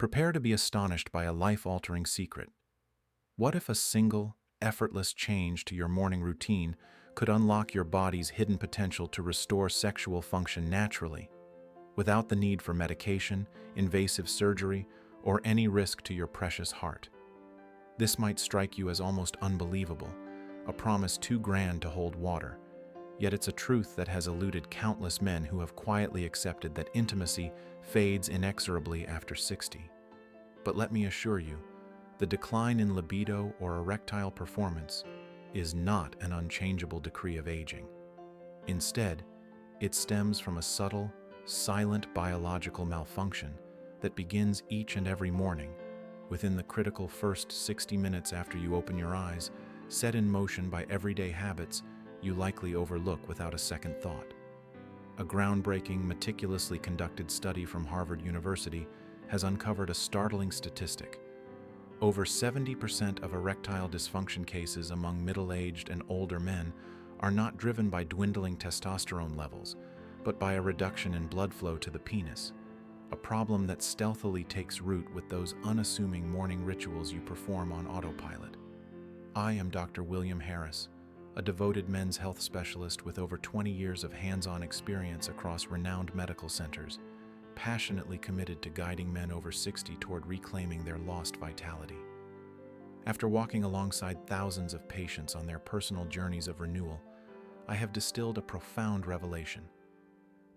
Prepare to be astonished by a life-altering secret. What if a single, effortless change to your morning routine could unlock your body's hidden potential to restore sexual function naturally, without the need for medication, invasive surgery, or any risk to your precious heart? This might strike you as almost unbelievable, a promise too grand to hold water. Yet it's a truth that has eluded countless men who have quietly accepted that intimacy fades inexorably after 60. But let me assure you, the decline in libido or erectile performance is not an unchangeable decree of aging. Instead, it stems from a subtle, silent biological malfunction that begins each and every morning, within the critical first 60 minutes after you open your eyes, set in motion by everyday habits you likely overlook without a second thought. A groundbreaking, meticulously conducted study from Harvard University has uncovered a startling statistic. Over 70% of erectile dysfunction cases among middle-aged and older men are not driven by dwindling testosterone levels, but by a reduction in blood flow to the penis, a problem that stealthily takes root with those unassuming morning rituals you perform on autopilot. I am Dr. William Harris, a devoted men's health specialist with over 20 years of hands-on experience across renowned medical centers, passionately committed to guiding men over 60 toward reclaiming their lost vitality. After walking alongside thousands of patients on their personal journeys of renewal, I have distilled a profound revelation.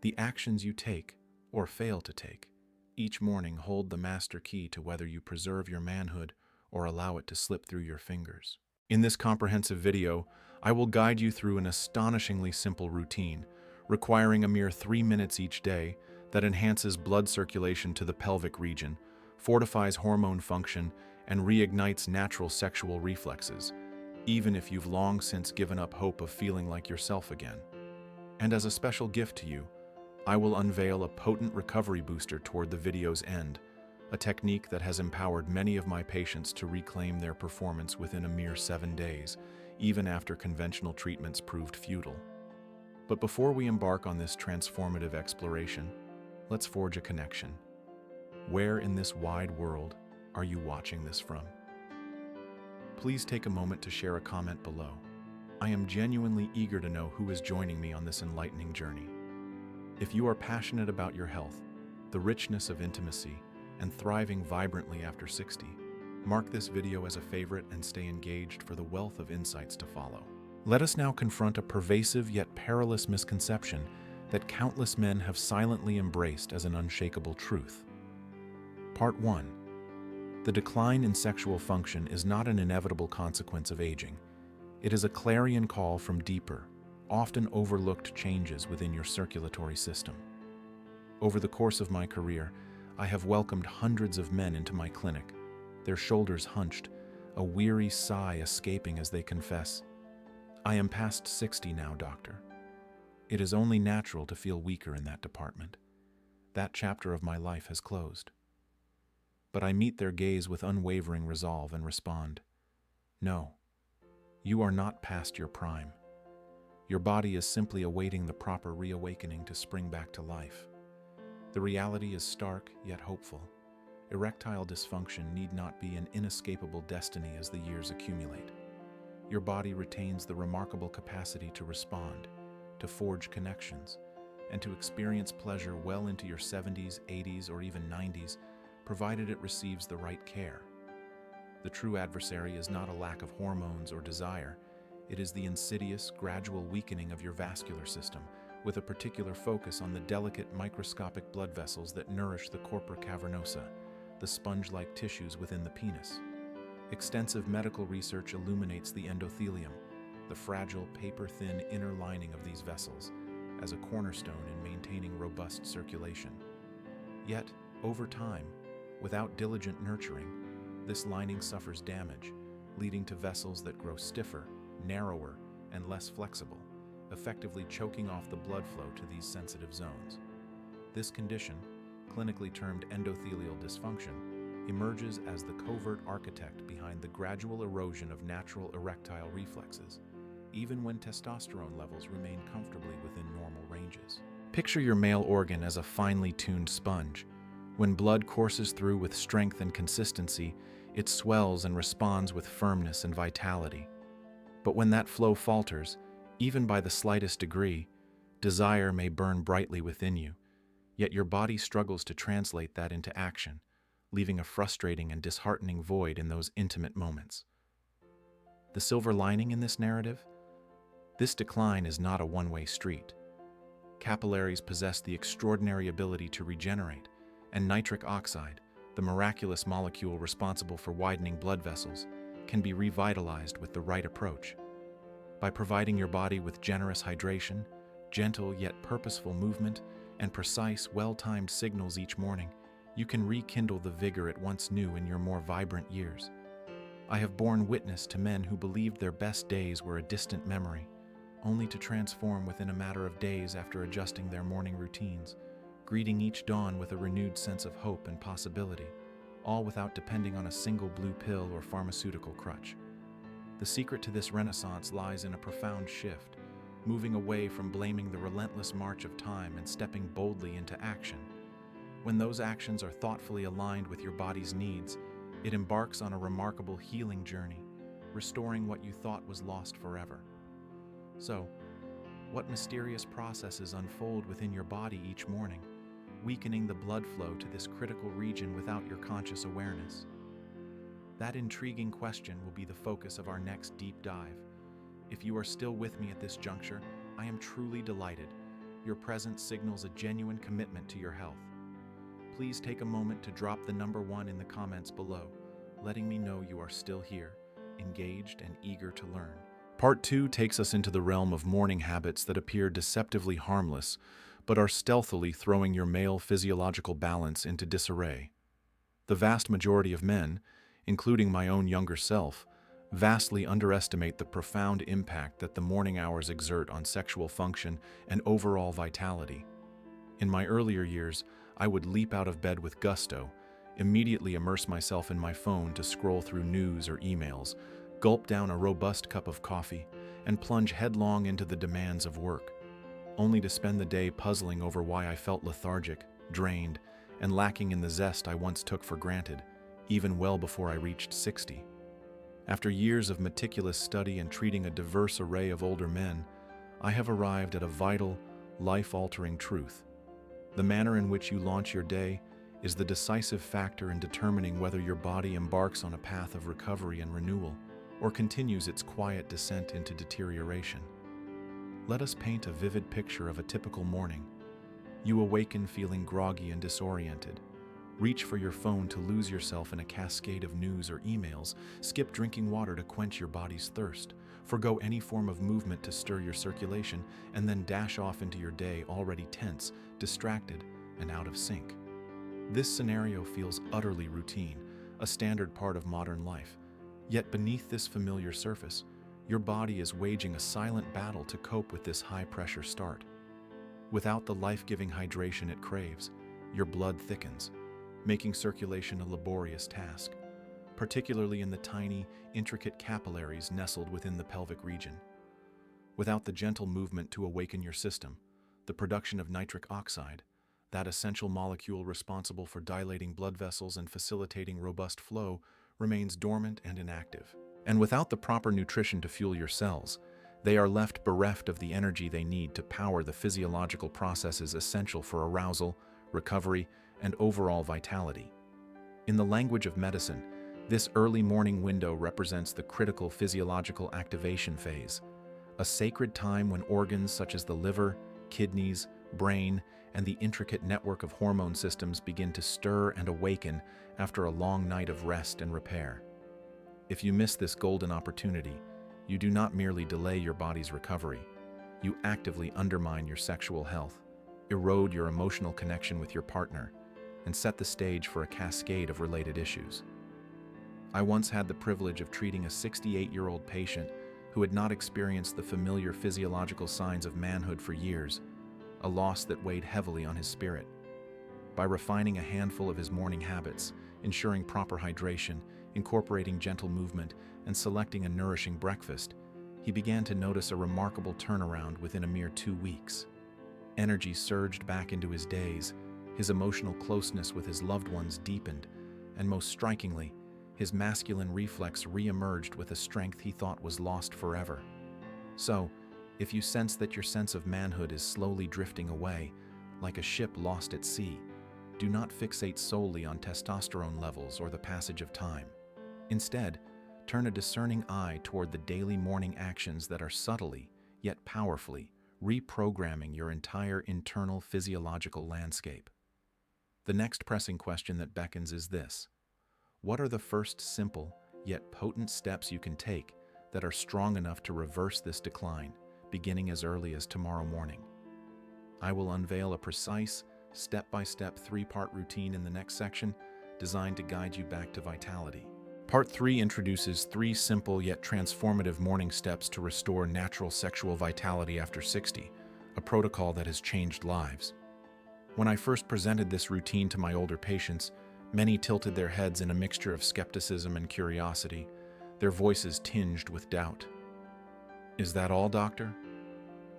The actions you take, or fail to take, each morning hold the master key to whether you preserve your manhood or allow it to slip through your fingers. In this comprehensive video, I will guide you through an astonishingly simple routine, requiring a mere 3 minutes each day, that enhances blood circulation to the pelvic region, fortifies hormone function, and reignites natural sexual reflexes, even if you've long since given up hope of feeling like yourself again. And as a special gift to you, I will unveil a potent recovery booster toward the video's end, a technique that has empowered many of my patients to reclaim their performance within a mere 7 days, even after conventional treatments proved futile. But before we embark on this transformative exploration, let's forge a connection. Where in this wide world are you watching this from? Please take a moment to share a comment below. I am genuinely eager to know who is joining me on this enlightening journey. If you are passionate about your health, the richness of intimacy, and thriving vibrantly after 60, mark this video as a favorite and stay engaged for the wealth of insights to follow. Let us now confront a pervasive yet perilous misconception that countless men have silently embraced as an unshakable truth. Part 1. The decline in sexual function is not an inevitable consequence of aging. It is a clarion call from deeper, often overlooked changes within your circulatory system. Over the course of my career, I have welcomed hundreds of men into my clinic, their shoulders hunched, a weary sigh escaping as they confess, "I am past 60 now, doctor." It is only natural to feel weaker in that department. That chapter of my life has closed. But I meet their gaze with unwavering resolve and respond, "No, you are not past your prime. Your body is simply awaiting the proper reawakening to spring back to life." The reality is stark yet hopeful. Erectile dysfunction need not be an inescapable destiny as the years accumulate. Your body retains the remarkable capacity to respond, to forge connections, and to experience pleasure well into your 70s, 80s, or even 90s, provided it receives the right care. The true adversary is not a lack of hormones or desire. It is the insidious, gradual weakening of your vascular system, with a particular focus on the delicate microscopic blood vessels that nourish the corpora cavernosa, the sponge-like tissues within the penis. Extensive medical research illuminates the endothelium, the fragile, paper-thin inner lining of these vessels, as a cornerstone in maintaining robust circulation. Yet, over time, without diligent nurturing, this lining suffers damage, leading to vessels that grow stiffer, narrower, and less flexible, effectively choking off the blood flow to these sensitive zones. This condition, clinically termed endothelial dysfunction, emerges as the covert architect behind the gradual erosion of natural erectile reflexes, even when testosterone levels remain comfortably within normal ranges. Picture your male organ as a finely tuned sponge, When blood courses through with strength and consistency, it swells and responds with firmness and vitality. But when that flow falters, even by the slightest degree, desire may burn brightly within you, yet your body struggles to translate that into action, leaving a frustrating and disheartening void in those intimate moments. The silver lining in this narrative? This decline is not a one-way street. Capillaries possess the extraordinary ability to regenerate, and nitric oxide, the miraculous molecule responsible for widening blood vessels, can be revitalized with the right approach. By providing your body with generous hydration, gentle yet purposeful movement, and precise, well-timed signals each morning, you can rekindle the vigor it once knew in your more vibrant years. I have borne witness to men who believed their best days were a distant memory, only to transform within a matter of days after adjusting their morning routines, greeting each dawn with a renewed sense of hope and possibility, all without depending on a single blue pill or pharmaceutical crutch. The secret to this renaissance lies in a profound shift, moving away from blaming the relentless march of time and stepping boldly into action. When those actions are thoughtfully aligned with your body's needs, it embarks on a remarkable healing journey, restoring what you thought was lost forever. So, what mysterious processes unfold within your body each morning, weakening the blood flow to this critical region without your conscious awareness? That intriguing question will be the focus of our next deep dive. If you are still with me at this juncture, I am truly delighted. Your presence signals a genuine commitment to your health. Please take a moment to drop the number 1 in the comments below, letting me know you are still here, engaged and eager to learn. Part 2 takes us into the realm of morning habits that appear deceptively harmless, but are stealthily throwing your male physiological balance into disarray. The vast majority of men, including my own younger self, vastly underestimate the profound impact that the morning hours exert on sexual function and overall vitality. In my earlier years, I would leap out of bed with gusto, immediately immerse myself in my phone to scroll through news or emails, gulp down a robust cup of coffee, and plunge headlong into the demands of work, only to spend the day puzzling over why I felt lethargic, drained, and lacking in the zest I once took for granted, even well before I reached 60. After years of meticulous study and treating a diverse array of older men, I have arrived at a vital, life-altering truth. The manner in which you launch your day is the decisive factor in determining whether your body embarks on a path of recovery and renewal, or continues its quiet descent into deterioration. Let us paint a vivid picture of a typical morning. You awaken feeling groggy and disoriented. Reach for your phone to lose yourself in a cascade of news or emails, skip drinking water to quench your body's thirst, forgo any form of movement to stir your circulation, and then dash off into your day already tense, distracted, and out of sync. This scenario feels utterly routine, a standard part of modern life. Yet beneath this familiar surface, your body is waging a silent battle to cope with this high-pressure start. Without the life-giving hydration it craves, your blood thickens, making circulation a laborious task, particularly in the tiny, intricate capillaries nestled within the pelvic region. Without the gentle movement to awaken your system, the production of nitric oxide, that essential molecule responsible for dilating blood vessels and facilitating robust flow, remains dormant and inactive. And without the proper nutrition to fuel your cells, they are left bereft of the energy they need to power the physiological processes essential for arousal, recovery, and overall vitality. In the language of medicine, this early morning window represents the critical physiological activation phase, a sacred time when organs such as the liver, kidneys, brain, and the intricate network of hormone systems begin to stir and awaken after a long night of rest and repair. If you miss this golden opportunity, you do not merely delay your body's recovery, you actively undermine your sexual health, erode your emotional connection with your partner, and set the stage for a cascade of related issues. I once had the privilege of treating a 68-year-old patient who had not experienced the familiar physiological signs of manhood for years, a loss that weighed heavily on his spirit. By refining a handful of his morning habits, ensuring proper hydration, incorporating gentle movement, and selecting a nourishing breakfast, he began to notice a remarkable turnaround within a mere 2 weeks. Energy surged back into his days, His emotional closeness with his loved ones deepened, and most strikingly, his masculine reflex re-emerged with a strength he thought was lost forever. So, if you sense that your sense of manhood is slowly drifting away, like a ship lost at sea, do not fixate solely on testosterone levels or the passage of time. Instead, turn a discerning eye toward the daily morning actions that are subtly, yet powerfully, reprogramming your entire internal physiological landscape. The next pressing question that beckons is this: what are the first simple, yet potent steps you can take that are strong enough to reverse this decline, beginning as early as tomorrow morning? I will unveil a precise, step-by-step 3-part routine in the next section, designed to guide you back to vitality. Part 3 introduces 3 simple yet transformative morning steps to restore natural sexual vitality after 60, a protocol that has changed lives. When I first presented this routine to my older patients, many tilted their heads in a mixture of skepticism and curiosity, their voices tinged with doubt. "Is that all, doctor?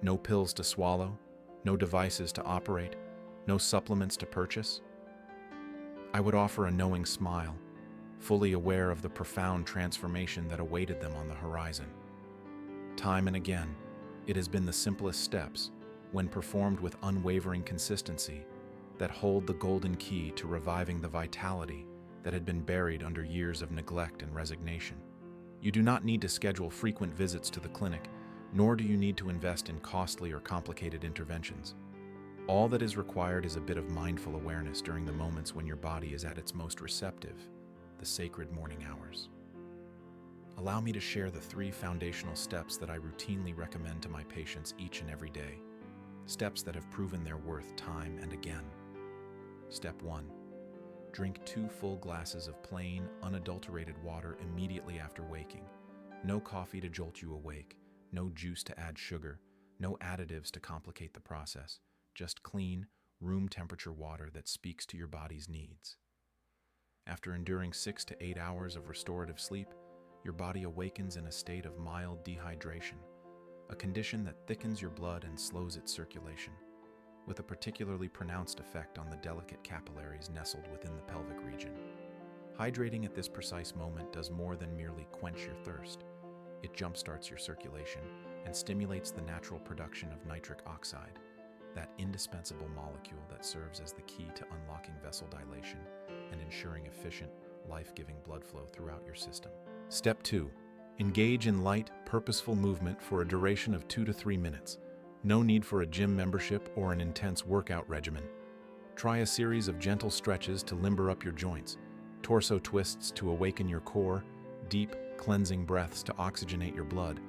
No pills to swallow? No devices to operate? No supplements to purchase?" I would offer a knowing smile, fully aware of the profound transformation that awaited them on the horizon. Time and again, it has been the simplest steps, when performed with unwavering consistency, that hold the golden key to reviving the vitality that had been buried under years of neglect and resignation. You do not need to schedule frequent visits to the clinic, nor do you need to invest in costly or complicated interventions. All that is required is a bit of mindful awareness during the moments when your body is at its most receptive, the sacred morning hours. Allow me to share the 3 foundational steps that I routinely recommend to my patients each and every day, steps that have proven their worth time and again. Step 1. Drink 2 full glasses of plain, unadulterated water immediately after waking. No coffee to jolt you awake, no juice to add sugar, no additives to complicate the process, just clean, room temperature water that speaks to your body's needs. After enduring 6 to 8 hours of restorative sleep, your body awakens in a state of mild dehydration, a condition that thickens your blood and slows its circulation, with a particularly pronounced effect on the delicate capillaries nestled within the pelvic region. Hydrating at this precise moment does more than merely quench your thirst. It jumpstarts your circulation and stimulates the natural production of nitric oxide, that indispensable molecule that serves as the key to unlocking vessel dilation and ensuring efficient, life-giving blood flow throughout your system. Step 2. Engage in light, purposeful movement for a duration of 2 to 3 minutes. No need for a gym membership or an intense workout regimen. Try a series of gentle stretches to limber up your joints, torso twists to awaken your core, deep, cleansing breaths to oxygenate your blood,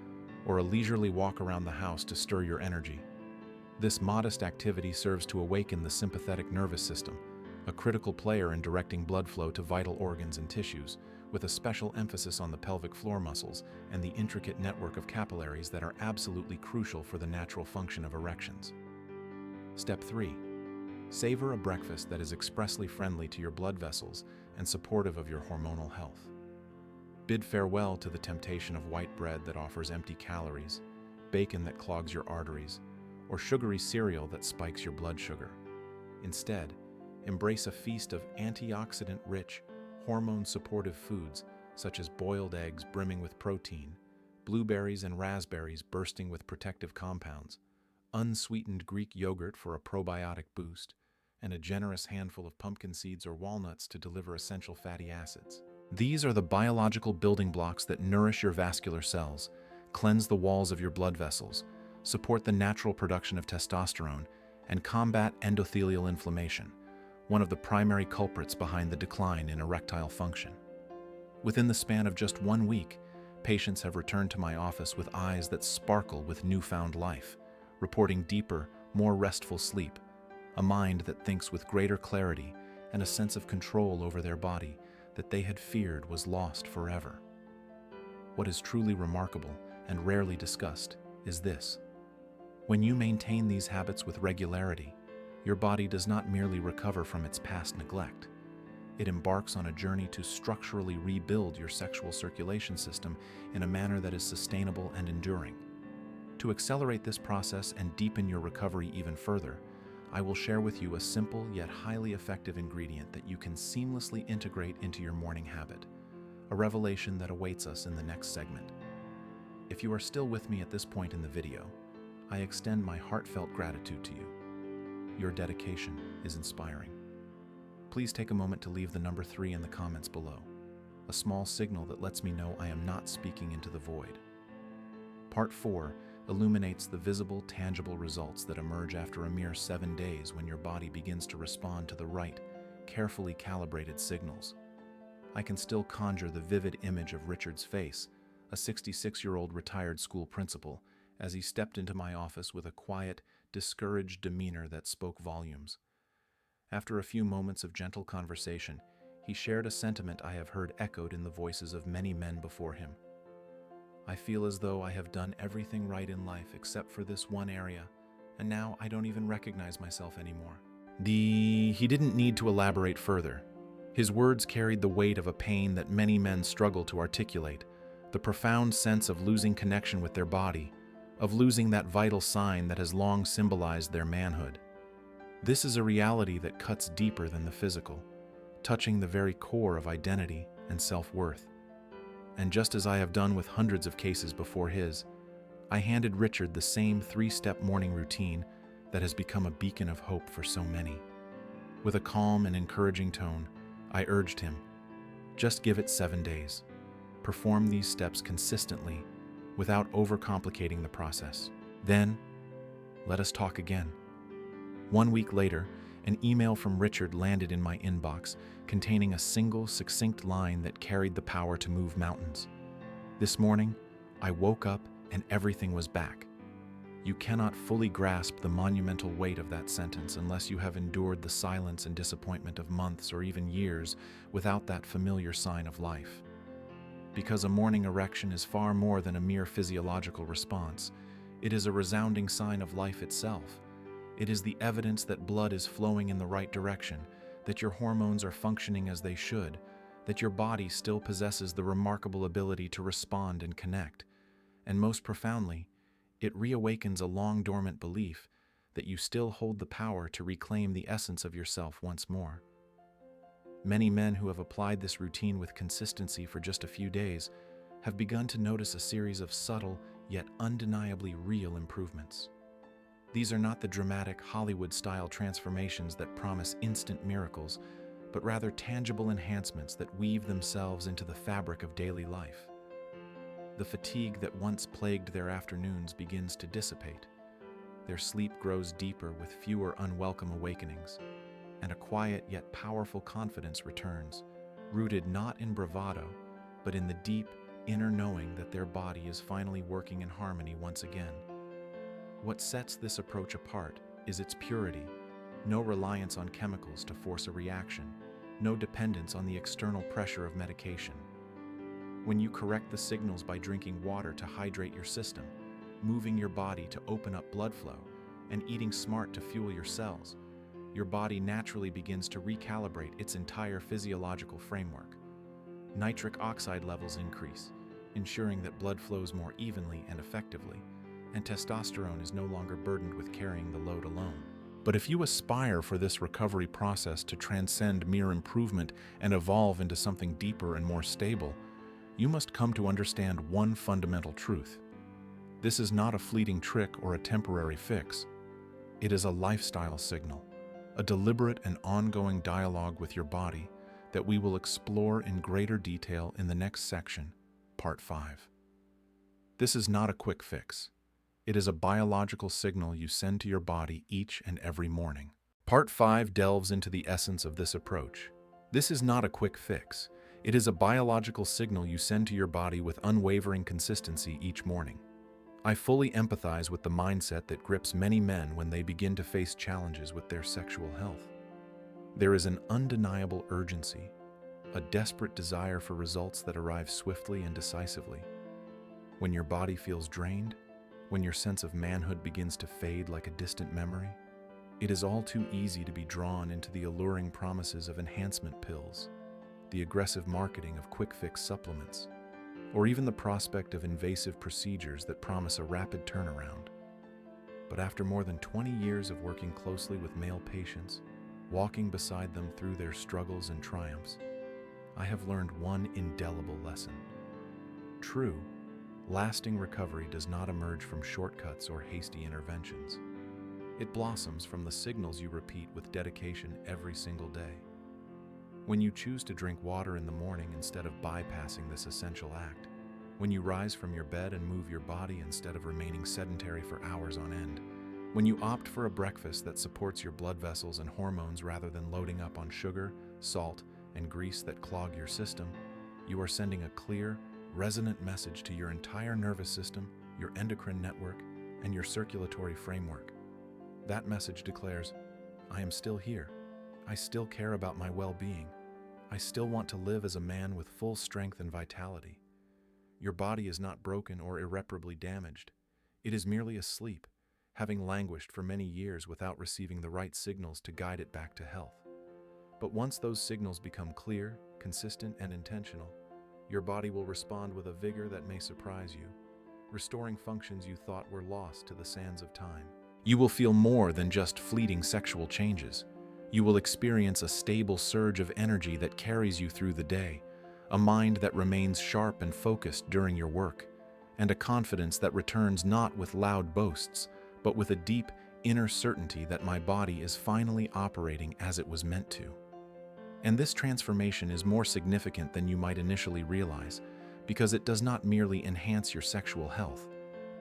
or a leisurely walk around the house to stir your energy. This modest activity serves to awaken the sympathetic nervous system, a critical player in directing blood flow to vital organs and tissues, with a special emphasis on the pelvic floor muscles and the intricate network of capillaries that are absolutely crucial for the natural function of erections. Step 3. Savor a breakfast that is expressly friendly to your blood vessels and supportive of your hormonal health. Bid farewell to the temptation of white bread that offers empty calories, bacon that clogs your arteries, or sugary cereal that spikes your blood sugar. Instead, embrace a feast of antioxidant-rich, hormone-supportive foods such as boiled eggs brimming with protein, blueberries and raspberries bursting with protective compounds, unsweetened Greek yogurt for a probiotic boost, and a generous handful of pumpkin seeds or walnuts to deliver essential fatty acids. These are the biological building blocks that nourish your vascular cells, cleanse the walls of your blood vessels, support the natural production of testosterone, and combat endothelial inflammation, one of the primary culprits behind the decline in erectile function. Within the span of just 1 week, patients have returned to my office with eyes that sparkle with newfound life, reporting deeper, more restful sleep, a mind that thinks with greater clarity, and a sense of control over their body that they had feared was lost forever. What is truly remarkable and rarely discussed is this: when you maintain these habits with regularity, your body does not merely recover from its past neglect. It embarks on a journey to structurally rebuild your sexual circulation system in a manner that is sustainable and enduring. To accelerate this process and deepen your recovery even further, I will share with you a simple yet highly effective ingredient that you can seamlessly integrate into your morning habit, a revelation that awaits us in the next segment. If you are still with me at this point in the video, I extend my heartfelt gratitude to you. Your dedication is inspiring. Please take a moment to leave the number 3 in the comments below, a small signal that lets me know I am not speaking into the void. Part 4 illuminates the visible, tangible results that emerge after a mere 7 days when your body begins to respond to the right, carefully calibrated signals. I can still conjure the vivid image of Richard's face, a 66-year-old retired school principal, as he stepped into my office with a quiet, discouraged demeanor that spoke volumes. After a few moments of gentle conversation, he shared a sentiment I have heard echoed in the voices of many men before him. I feel as though I have done everything right in life except for this one area, and now I don't even recognize myself anymore. He didn't need to elaborate further. His words carried the weight of a pain that many men struggle to articulate, the profound sense of losing connection with their body, of losing that vital sign that has long symbolized their manhood. This is a reality that cuts deeper than the physical, touching the very core of identity and self-worth. And just as I have done with hundreds of cases before his, I handed Richard the same 3-step morning routine that has become a beacon of hope for so many. With a calm and encouraging tone, I urged him, just give it 7 days. Perform these steps consistently without overcomplicating the process. Then, let us talk again. 1 week later, an email from Richard landed in my inbox containing a single, succinct line that carried the power to move mountains. This morning, I woke up and everything was back. You cannot fully grasp the monumental weight of that sentence unless you have endured the silence and disappointment of months or even years without that familiar sign of life. Because a morning erection is far more than a mere physiological response, it is a resounding sign of life itself. It is the evidence that blood is flowing in the right direction, that your hormones are functioning as they should, that your body still possesses the remarkable ability to respond and connect. And most profoundly, it reawakens a long-dormant belief that you still hold the power to reclaim the essence of yourself once more. Many men who have applied this routine with consistency for just a few days have begun to notice a series of subtle yet undeniably real improvements. These are not the dramatic Hollywood-style transformations that promise instant miracles, but rather tangible enhancements that weave themselves into the fabric of daily life. The fatigue that once plagued their afternoons begins to dissipate. Their sleep grows deeper with fewer unwelcome awakenings, and a quiet yet powerful confidence returns, rooted not in bravado, but in the deep, inner knowing that their body is finally working in harmony once again. What sets this approach apart is its purity, no reliance on chemicals to force a reaction, no dependence on the external pressure of medication. When you correct the signals by drinking water to hydrate your system, moving your body to open up blood flow, and eating smart to fuel your cells, your body naturally begins to recalibrate its entire physiological framework. Nitric oxide levels increase, ensuring that blood flows more evenly and effectively, and testosterone is no longer burdened with carrying the load alone. But if you aspire for this recovery process to transcend mere improvement and evolve into something deeper and more stable, you must come to understand one fundamental truth. This is not a fleeting trick or a temporary fix. It is a lifestyle signal, a deliberate and ongoing dialogue with your body that we will explore in greater detail in the next section, Part 5. This is not a quick fix. It is a biological signal you send to your body each and every morning. Part 5 delves into the essence of this approach. This is not a quick fix. It is a biological signal you send to your body with unwavering consistency each morning. I fully empathize with the mindset that grips many men when they begin to face challenges with their sexual health. There is an undeniable urgency, a desperate desire for results that arrive swiftly and decisively. When your body feels drained, when your sense of manhood begins to fade like a distant memory, it is all too easy to be drawn into the alluring promises of enhancement pills, the aggressive marketing of quick-fix supplements, or even the prospect of invasive procedures that promise a rapid turnaround. But after more than 20 years of working closely with male patients, walking beside them through their struggles and triumphs, I have learned one indelible lesson. True, lasting recovery does not emerge from shortcuts or hasty interventions. It blossoms from the signals you repeat with dedication every single day. When you choose to drink water in the morning instead of bypassing this essential act, when you rise from your bed and move your body instead of remaining sedentary for hours on end, when you opt for a breakfast that supports your blood vessels and hormones rather than loading up on sugar, salt, and grease that clog your system, you are sending a clear, resonant message to your entire nervous system, your endocrine network, and your circulatory framework. That message declares, I am still here. I still care about my well-being. I still want to live as a man with full strength and vitality. Your body is not broken or irreparably damaged. It is merely asleep, having languished for many years without receiving the right signals to guide it back to health. But once those signals become clear, consistent, and intentional, your body will respond with a vigor that may surprise you, restoring functions you thought were lost to the sands of time. You will feel more than just fleeting sexual changes. You will experience a stable surge of energy that carries you through the day, a mind that remains sharp and focused during your work, and a confidence that returns not with loud boasts, but with a deep inner certainty that my body is finally operating as it was meant to. And this transformation is more significant than you might initially realize, because it does not merely enhance your sexual health,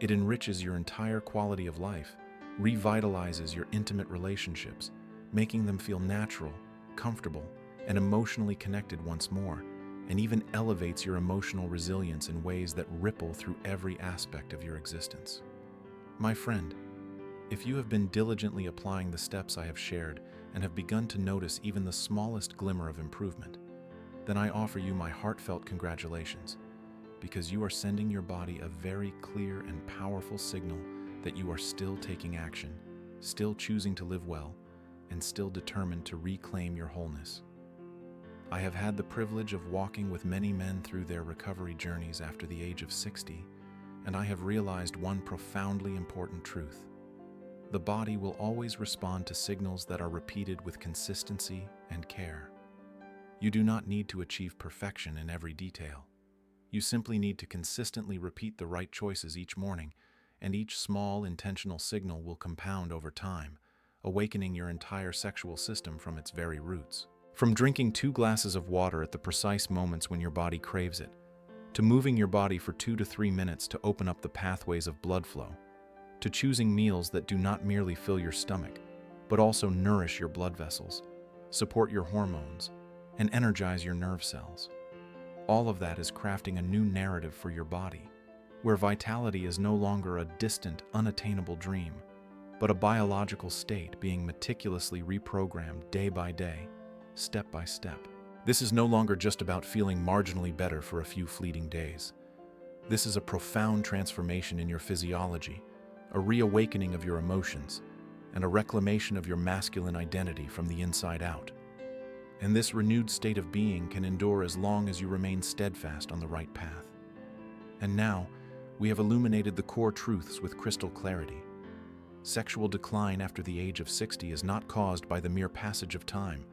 it enriches your entire quality of life, revitalizes your intimate relationships, making them feel natural, comfortable, and emotionally connected once more, and even elevates your emotional resilience in ways that ripple through every aspect of your existence. My friend, if you have been diligently applying the steps I have shared and have begun to notice even the smallest glimmer of improvement, then I offer you my heartfelt congratulations, because you are sending your body a very clear and powerful signal that you are still taking action, still choosing to live well, and still determined to reclaim your wholeness. I have had the privilege of walking with many men through their recovery journeys after the age of 60, and I have realized one profoundly important truth. The body will always respond to signals that are repeated with consistency and care. You do not need to achieve perfection in every detail. You simply need to consistently repeat the right choices each morning, and each small, intentional signal will compound over time, awakening your entire sexual system from its very roots. From drinking 2 glasses of water at the precise moments when your body craves it, to moving your body for 2 to 3 minutes to open up the pathways of blood flow, to choosing meals that do not merely fill your stomach, but also nourish your blood vessels, support your hormones, and energize your nerve cells. All of that is crafting a new narrative for your body, where vitality is no longer a distant, unattainable dream, but a biological state being meticulously reprogrammed day by day, step by step. This is no longer just about feeling marginally better for a few fleeting days. This is a profound transformation in your physiology, a reawakening of your emotions, and a reclamation of your masculine identity from the inside out. And this renewed state of being can endure as long as you remain steadfast on the right path. And now, we have illuminated the core truths with crystal clarity. Sexual decline after the age of 60 is not caused by the mere passage of time,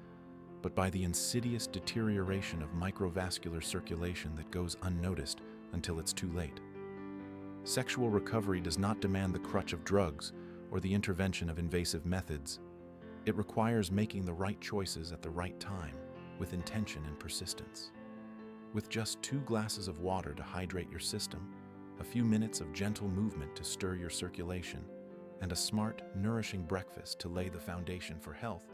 but by the insidious deterioration of microvascular circulation that goes unnoticed until it's too late. Sexual recovery does not demand the crutch of drugs or the intervention of invasive methods. It requires making the right choices at the right time, with intention and persistence. With just 2 glasses of water to hydrate your system, a few minutes of gentle movement to stir your circulation, and a smart, nourishing breakfast to lay the foundation for health,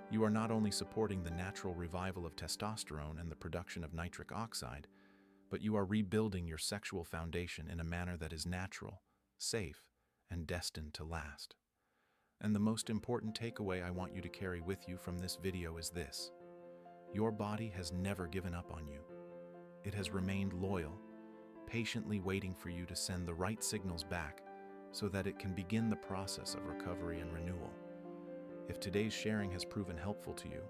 you are not only supporting the natural revival of testosterone and the production of nitric oxide, but you are rebuilding your sexual foundation in a manner that is natural, safe, and destined to last. And the most important takeaway I want you to carry with you from this video is this: your body has never given up on you. It has remained loyal, patiently waiting for you to send the right signals back so that it can begin the process of recovery and renewal. If today's sharing has proven helpful to you,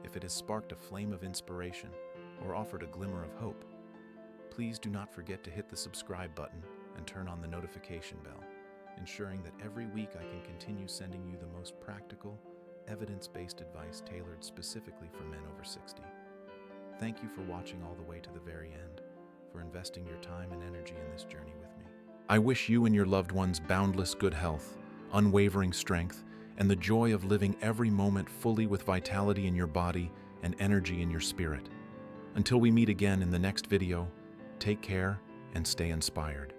if it has sparked a flame of inspiration or offered a glimmer of hope, please do not forget to hit the subscribe button and turn on the notification bell. ensuring that every week I can continue sending you the most practical, evidence-based advice tailored specifically for men over 60. Thank you for watching all the way to the very end, for investing your time and energy in this journey with me. I wish you and your loved ones boundless good health, unwavering strength, and the joy of living every moment fully with vitality in your body and energy in your spirit. Until we meet again in the next video, take care and stay inspired.